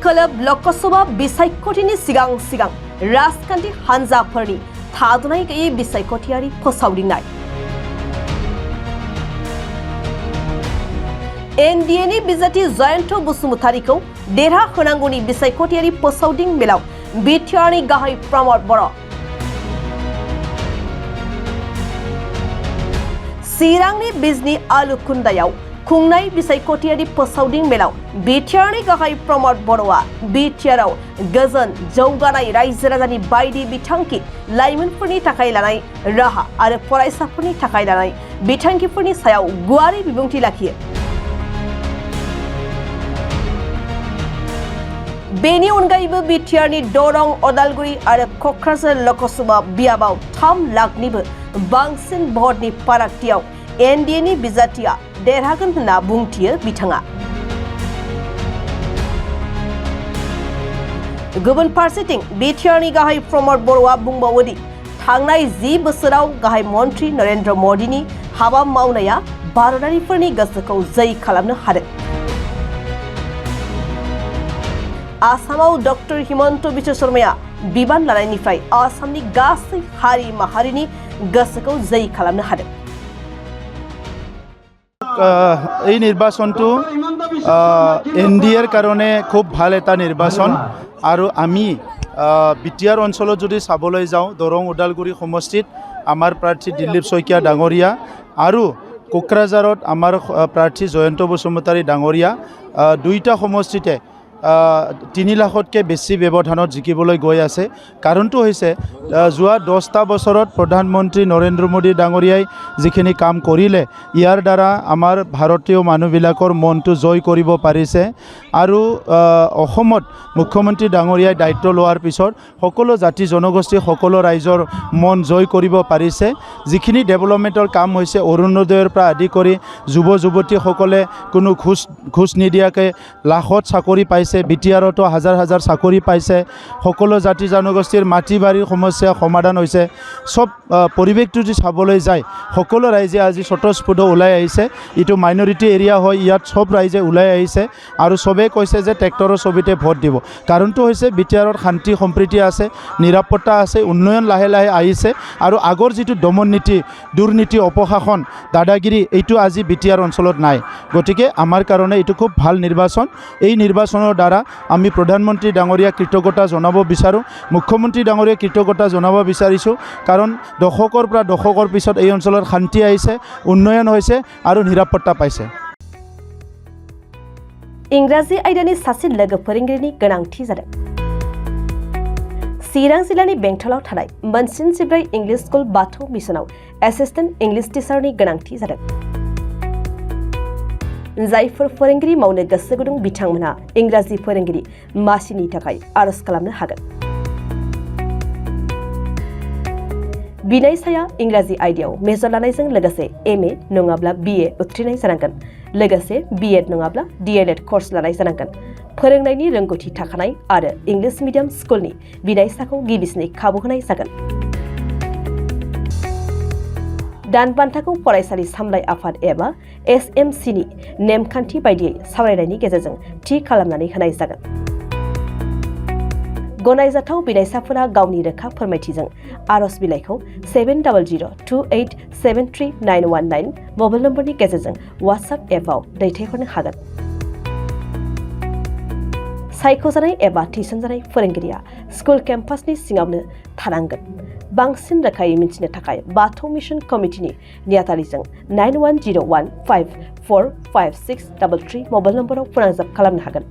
Club Lok Sabha बिसायख'थिनि सिगां राजखान्थि हान्जाफोरनि थाद'नाय गैयै बिसायख'थियारि फोसावदिंनाय एनडिएनि बिजाथि जयन्त बसुमतारीखौ देरहाहोनांगौनि बिसायख'थियारि फोसावदिं मेलाव बिटिआरनि गाहाय प्रमद बर' चिरांनि बिजनी आलुकुन्दायाव खुंनाय बिसायख'थियारि फोसावदिं मेलाव बिटिआरनि गाहाय प्रमद बर'आ बिटिआरआव गोजोन जौगानाय रायजो राजानि बायदि बिथांखि लाइमोनफोरनि थाखाय लानाय राहा आरो फरायसाफोरनि थाखाय लानाय बिथांखिफोरनि सायाव गुवारै बिबुंथि लाखियो। बेनि अनगायैबो बिटिआरनि दरं अदालगुरि आरो क'क्राझार लोकसभा बियाबाव 3 लाखनिबो बांसिन भटनि फारागथियाव एनडिएनि बिजाथिया देरहागोन होनना बुंथियो बिथाङा। गुबुन फारसेथिं बिटिआरनि गाहाय प्रमद बर'आ बुंबावोदि थांनाय 10 बोसोराव गाहाय मन्त्रि नरेन्द्र मदिनि हाबा मावनाया भारतारिफोरनि गोसोखौ जै खालामनो हादों। आसामाव डक्टर हिमन्त बिश्व शर्माया बिबान लानायनिफ्राय आसामनि गासै हारि माहारिनि गोसोखौ जै खालामनो हादों। এই নির্বাচনটো এনডিএৰ কাৰণে খুব ভাল এটা নিৰ্বাচন আৰু আমি বিটিআৰ অঞ্চলত যদি চাবলৈ যাওঁ দৰং ওদালগুৰি সমষ্টিত আমাৰ প্ৰাৰ্থী দিলীপ শইকীয়া ডাঙৰীয়া আৰু কোকৰাঝাৰত আমাৰ প্ৰাৰ্থী জয়ন্ত বসুমতাৰী ডাঙৰীয়া দুইটা সমষ্টিতে 3 লাখতকৈ বেছি ব্যৱধানত জিকিবলৈ গৈ আছে। কাৰণটো হৈছে যোৱা 10টা বছৰত প্ৰধানমন্ত্ৰী নৰেন্দ্ৰ মোদী ডাঙৰীয়াই যিখিনি কাম কৰিলে ইয়াৰ দ্বাৰা আমাৰ ভাৰতীয় মানুহবিলাকৰ মনটো জয় কৰিব পাৰিছে আৰু অসমত মুখ্যমন্ত্ৰী ডাঙৰীয়াই দায়িত্ব লোৱাৰ পিছত সকলো জাতি জনগোষ্ঠী সকলো ৰাইজৰ মন জয় কৰিব পাৰিছে। যিখিনি ডেভেলপমেণ্টৰ কাম হৈছে অৰুণোদয়ৰ পৰা আদি কৰি যুৱ যুৱতীসকলে কোনো ঘুষ নিদিয়াকৈ লাখত চাকৰি পাইছে। বিটিআৰতো হাজাৰ হাজাৰ চাকৰি পাইছে। সকলো জাতি জনগোষ্ঠীৰ মাটি বাৰীৰ সমস্যা সমাধান হৈছে। সব পৰিৱেশটো যদি চাবলৈ যায় সকলো ৰাইজে আজি স্বতঃস্ফূৰ্ত ওলাই আহিছে। এইটো মাইনৰিটি এৰিয়া হয়, ইয়াত সব ৰাইজে ওলাই আহিছে আৰু সবে কৈছে যে ট্ৰেক্টৰৰ ছবিতে ভোট দিব। কাৰণটো হৈছে বিটিআৰত শান্তি সম্প্ৰীতি আছে, নিৰাপত্তা আছে, উন্নয়ন লাহে লাহে আহিছে আৰু আগৰ যিটো দমন নীতি দুৰ্নীতি অপশাসন দাদাগিৰি এইটো আজি বিটিআৰ অঞ্চলত নাই। গতিকে আমাৰ কাৰণে এইটো খুব ভাল নিৰ্বাচন। এই নিৰ্বাচনৰ দ্বাৰা আমি প্ৰধানমন্ত্ৰী ডাঙৰীয়াক কৃতজ্ঞতা জনাব বিচাৰোঁ, মুখ্যমন্ত্ৰী ডাঙৰীয়াক কৃতজ্ঞতা জনাব বিচাৰিছোঁ। কাৰণ দশকৰ পৰা দশকৰ পিছত এই অঞ্চলত শান্তি আহিছে, উন্নয়ন হৈছে আৰু নিৰাপত্তা পাইছে। इंराजि आयदानि सासे लोगो फोरोंगिरिनि गोनांथि जादों। चिरां जिल्लानि बेंटलाव थानाय मोनसिन जिब्रै इंलिश स्कुल बाथौ मिशनाव एसिस्टेन्ट इंलिश टिचारनि गोनांथि जादों। जायफोर फोरोंगिरि मावनो गोसो गुदुं बिथांमोनहा इंराजि फोरोंगिरि मासिनि थाखाय आरज खालामनो हागोन। बिनायसाया इंराजि आयदायाव मेजर लानायजों लोगोसे एमए नङाब्ला बिए उथ्रिनाय जानांगोन। लोगोसे बिएड नङाब्ला डीएलएड कर्स लानाय जानांगोन। फोरोंनायनि रोंगौथि थाखानाय आरो इंलिश मिडियाम स्कुलनि बिनायसाखौ गिबिसिनै खाबु होनाय जागोन। दानबान्थाखौ फरायसालि सामलाय आफाद एबा एसएमसीनि नेमखान्थि बायदियै सावरायनायनि गेजेरजों थि खालामनानै होनाय जागोन। गनायजाथाव बिनायसाफोरा गावनि रोखा फोरमायथिजों आरज बिलाइखौ 7002873919 मबाइल नम्बरनि गेजेरजों वाट्सएप एपआव दैथायहरनो हागोन। सायख'जानाय एबा थिसनजानाय फोरोंगिरिया स्कुल केम्पासनि सिङावनो थानांगोन। बांसिन रोखायै मिथिनो थाखाय बाथौ मिशन कमिटिनि नेहाथारिजों 9101545633 मबाइल नम्बराव फोनांजाब खालामनो हागोन।